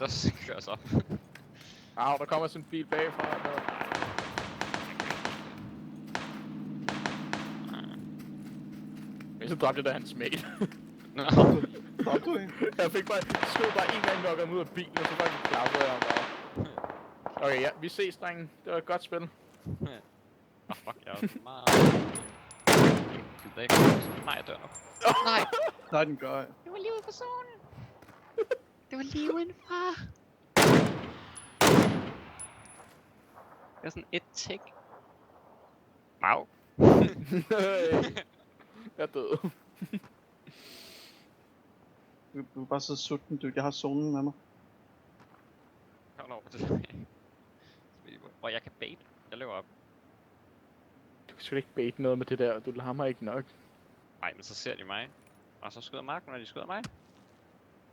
der kører os op. Der kommer sådan en bil bagfra. Men så dræbte jeg da hans mate. Nå. Dræbte du en? Jeg fik bare, skød bare en gang nok ham ud af bilen, og så faktisk klappede jeg ham bare. Okay, ja, vi ses, drengen. Det var et godt spil. Fuck, jeg er meget... Nej, jeg dør nu. Nej! Nej, den gør jeg. Det var lige ude for zonen. Det var lige udenfor. Det er sådan et tick. Wow. Jeg er død. Du er bare så sulten, du. Jeg har zonen med mig. Kom over til det. Hvor jeg kan bait. Jeg løber op. Du kan sgu ikke bait noget med det der, du lammer ikke nok. Nej, men så ser de mig. Og så skyder Mark, når de skyder mig.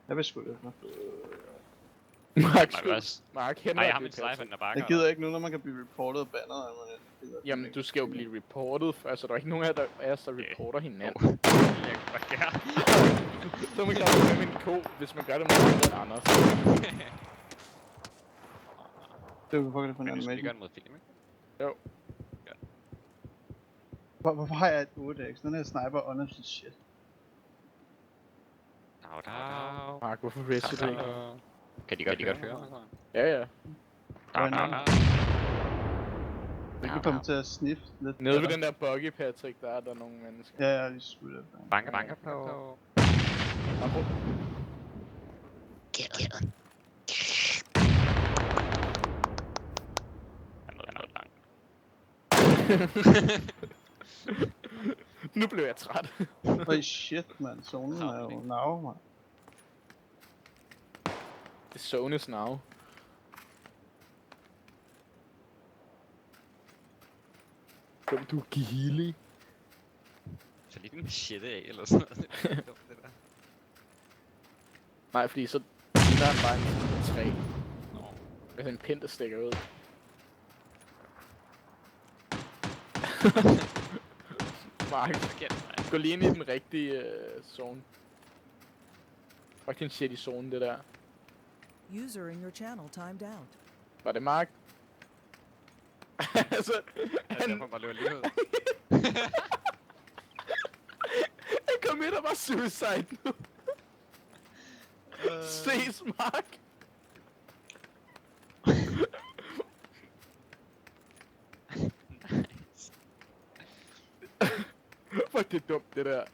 Jeg vil sgu det. Mark, Nej, hvad? Mark, Nej, jeg har min sniper, den er bakker. Jeg gider ikke nu, når man kan blive reportet og bandet. Jamen, du skal jo blive reportet. Altså, der er ikke nogen af os, der reporter hinanden. Jeg kan bare gøre. Så man kan jo med min ko, hvis man gør det mod andre end Anders. Det er jo fucking for en Men du skal lige gøre animation. det mod film, ikke? Jo. Hvorfor har jeg et 8x? Den her sniper honestly shit. Dav. Mark, hvorfor vidste du ikke? Kan de godt høre? Ja, ja. Dav. Jeg kan komme til at sniffe lidt. Nede ved den der buggy, Patrick, der er der nogle mennesker. Ja, jeg skudt det. Banker på. Kill. Han er langt. Nu blev jeg træt. Øj shit, man. Zonen er jo nav, man. The zone is now. Kom du gillig. Så lige din shit af, eller sådan noget. Det er dumt, det der. Nej, fordi så ligner han bare en træ. Nå. Med en pind, der stikker ud. Mark, gå lige ind i den rigtige zone. Fucking shit i zone, det der. User in your channel timed out. Var det Mark? Altså, Han får bare løbe lige ud. Han kom ind og var suicide nu. Ses, Mark. Fuck, det er dumt, det der.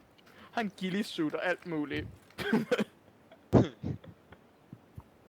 Han gillisuit og alt muligt.